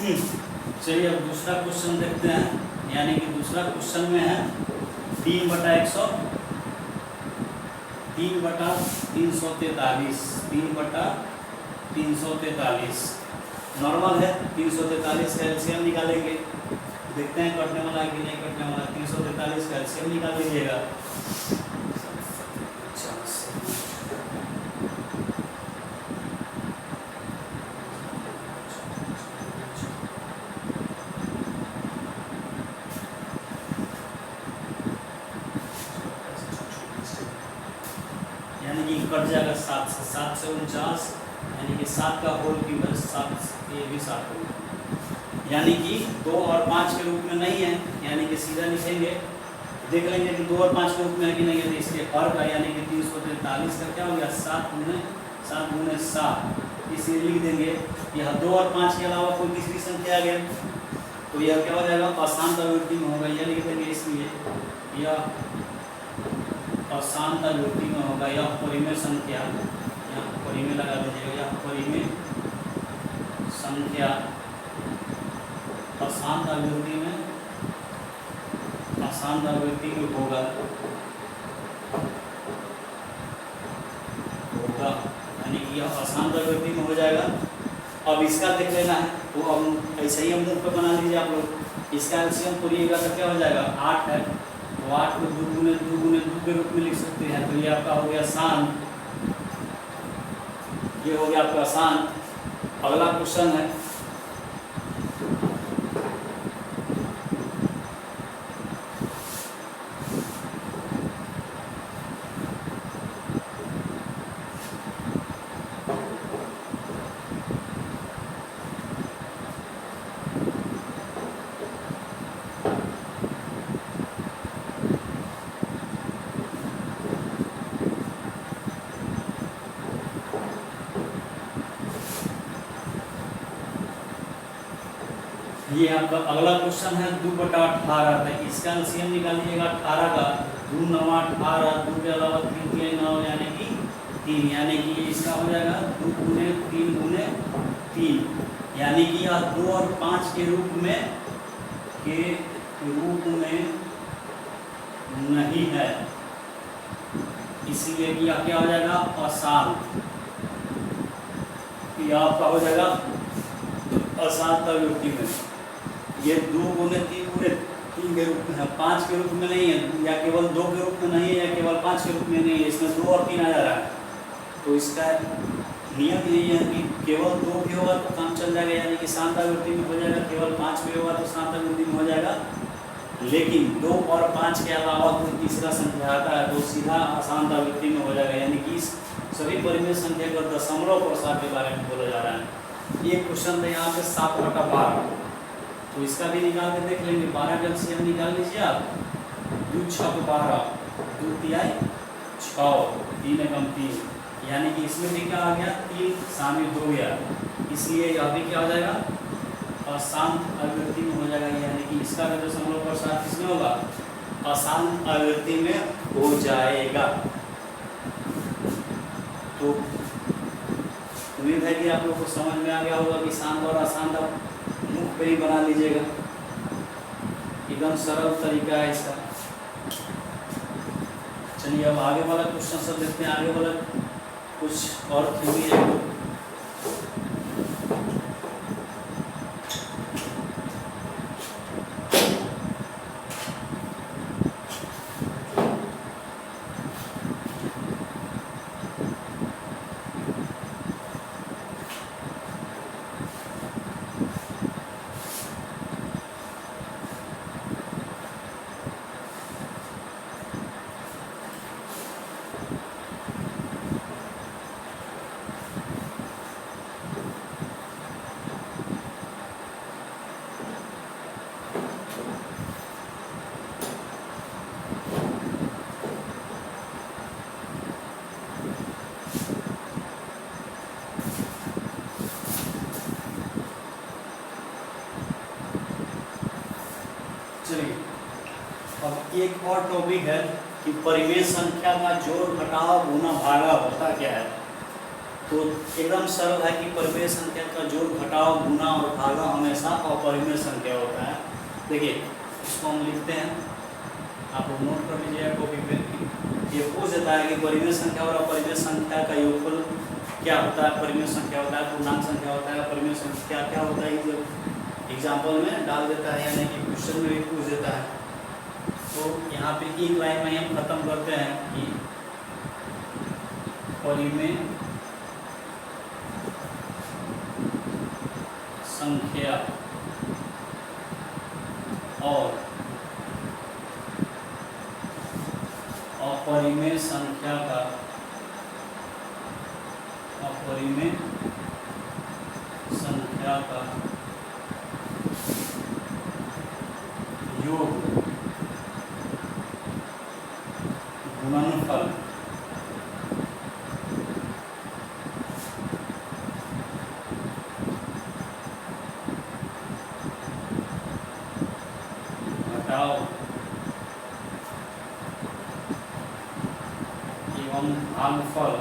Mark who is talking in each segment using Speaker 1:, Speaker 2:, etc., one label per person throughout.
Speaker 1: चलिए अब दूसरा क्वेश्चन देखते हैं। यानी कि दूसरा क्वेश्चन में है 3/100 3/343 3/343 नॉर्मल है। 343 का एलसीएम निकालेंगे, देखते हैं कटने वाला है कि नहीं कटने वाला। 343 का एलसीएम निकाल लीजिएगा। यानी कि कट जाएगा 7 से 49, यानी कि 7 का होल की वजह 7, ये भी 7 होगा। यानी कि 2 और 5 के रूप में नहीं है, यानी कि सीधा लिखेंगे, देख लेंगे कि 2 और 5 के रूप में है कि नहीं है। तो इसके हर का यानी कि 343 का क्या हो गया 7 गुने 7, इसे लिख देंगे। यह 2 और 5 के अलावा कोई तीसरी संख्या आ गया तो यह क्या हो जाएगा अशांत अभिवृद्धि में होगा, यह लिख देंगे। इसलिए यह अशांत अभिवृद्धि में होगा। यह परिमेय संख्या, यहाँ परिमेय लगा दीजिएगा, यह परिमेय संख्या अशांत अभिवृद्धि में होगा। यानी कि यह अशांत अभिवृद्धि में हो जाएगा। अब इसका देख लेना है, तो अब ऐसे ही हम मुख पे बना लीजिए आप लोग। इसका एलसीएम पूरिएगा तो क्या हो जाएगा 8 है, तो 8 को 2 गुने 2 के रूप में लिख सकते हैं। तो ये आपका हो गया शांत, ये हो गया आपका शांत। अगला क्वेश्चन है ये आपका अगला क्वेश्चन है 2/18। तो इसका एलसीएम निकालिएगा 18 का। 2 9 18, 2 के अलावा 3 के 9 यानी कि 3, यानी कि इसका हो जाएगा 2 गुने 3 गुने 3, यानी कि यह 2 और 5 के रूप में नहीं है, इसलिए कि यह क्या हो जाएगा अशांत। यह आपका हो जाएगा अशांत अभिवृद्धि में। ये 2 गुने 3 के रूप में है, 5 के रूप में नहीं है, या केवल 2 के रूप में नहीं है, या केवल 5 के रूप में नहीं है। इसमें 2 और 3 आ जा रहा है। तो इसका नियम यही है कि केवल 2 भी होगा तो काम चल जाएगा, यानी कि शांत अभिवृद्धि में हो जाएगा। केवल 5 भी होगा तो शांत अभिवृद्धि में हो जाएगा। लेकिन 2 और 5 के अलावा कोई तीसरा संख्या आता है तो सीधा अशांत अभिवृद्धि में हो जाएगा। यानी कि सभी परिमेय संख्या को दशमलव प्रसार के बारे में बोला जा रहा है। ये क्वेश्चन था यहाँ पे 7/12। तो इसका भी निकाल के देख लेंगे। 12 का एलसीएम निकाल लीजिए आप। 2 6 12, 2 तिहाई 6, 3 एकम 3, यानी कि इसमें भी क्या आ गया 3 शामिल हो गया, इसलिए यह भी क्या हो जाएगा अशांत अभिवृद्धि में हो जाएगा। यानी कि इसका भी दशमलव प्रसार किसमें होगा अशांत अभिवृद्धि में हो जाएगा। तो उम्मीद है कि आप लोग को समझ में आ गया होगा कि शांत और अशांत मुख पे ही बना लीजिएगा। एकदम सरल तरीका है इसका। चलिए अब आगे वाला क्वेश्चन सब देखते हैं। आगे वाला कुछ और थ्योरी है। चलिए अब एक और टॉपिक है कि परिमेय संख्या का जोड़ घटाव गुना भागा होता क्या है। तो एकदम सरल है कि परिमेय संख्या का जोड़ घटाव गुना और भागा हमेशा अपरिमेय संख्या होता है। देखिए इसको हम लिखते हैं, आप लोग नोट कर लीजिएगा कॉपी पे। ये पूछ देता है कि परिमेय संख्या और अपरिमेय संख्या का योगफल क्या होता है। परिमेय संख्या होता है, पूर्णांक संख्या होता है, अपरिमेय संख्या क्या होता है, जो एग्जाम्पल में डाल देता है, यानी कि क्वेश्चन में भी पूछ देता है। तो यहाँ पे एक लाइन में हम खत्म करते हैं कि परिमेय संख्या और अपरिमेय संख्या का योग गुणनफल घटाव एवं भागफल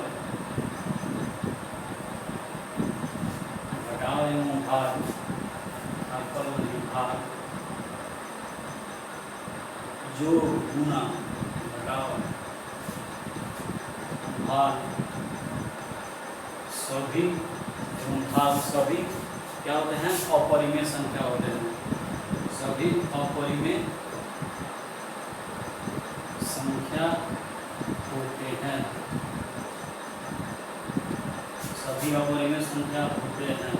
Speaker 1: घटाव एवं भागफल भाग जो गुना घटाव भाग सभी एवं भाग सभी क्या होते हैं, अपरिमेय संख्या होते हैं। सभी अपरिमेय संख्या होते हैं, सभी अपरिमेय संख्या होते हैं।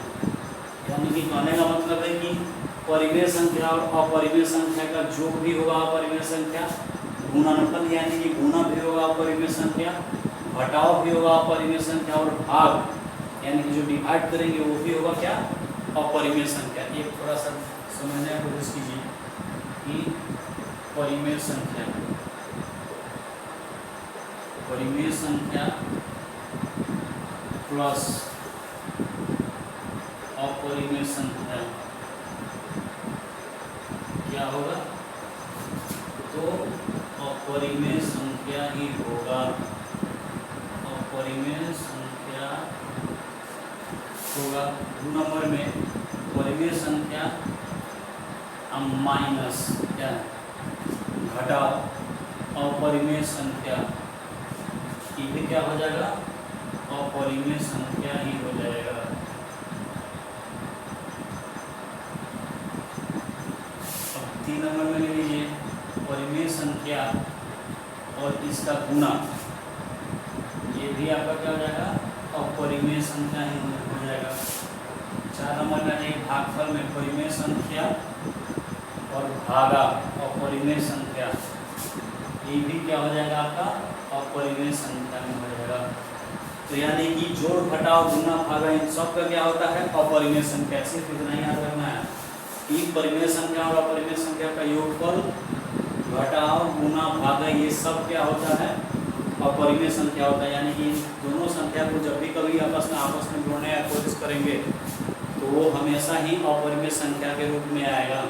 Speaker 1: यानी कि कहने का मतलब है कि परिमेय संख्या और अपरिमेय संख्या का योग भी होगा अपरिमेय संख्या, गुणनफल यानी कि गुना भी होगा अपरिमेय संख्या, घटाव भी होगा अपरिमेय संख्या, और भाग यानी कि जो डिवाइड करेंगे वो भी होगा क्या, अपरिमेय संख्या। एक थोड़ा सा समझने की कोशिश कीजिए कि परिमेय संख्या प्लस अपरिमेय संख्या क्या होगा, तो अपरिमेय संख्या ही होगा, अपरिमेय संख्या होगा। 2 नंबर में परिमेय संख्या माइनस क्या घटाव अपरिमेय संख्या, ये भी क्या हो जाएगा, अपरिमेय संख्या ही हो जाएगा। अब 3 नंबर में ले लीजिए परिमेय संख्या और इसका गुना, ये भी आपका क्या हो जाएगा, अपरिमेय संख्या ही हो जाएगा। 4 नंबर में एक भागफल में परिमेय संख्या और भागा अपरिमेय संख्या, ये भी क्या हो जाएगा आपका, अपरिमेय संख्या में हो जाएगा। तो यानी कि जोड़ घटाव गुना भागा इन सब का क्या होता है, अपरिमेय संख्या। सिर्फ इतना ही याद रखना है कि परिमेय संख्या और अपरिमेय संख्या का योगफल घटाव गुना भागा ये सब क्या होता है, अपरिमेय संख्या होता है। यानी कि दोनों संख्या को जब भी कभी आपस में जोड़ने की कोशिश करेंगे तो वो हमेशा ही अपरिमेय संख्या के रूप में आएगा।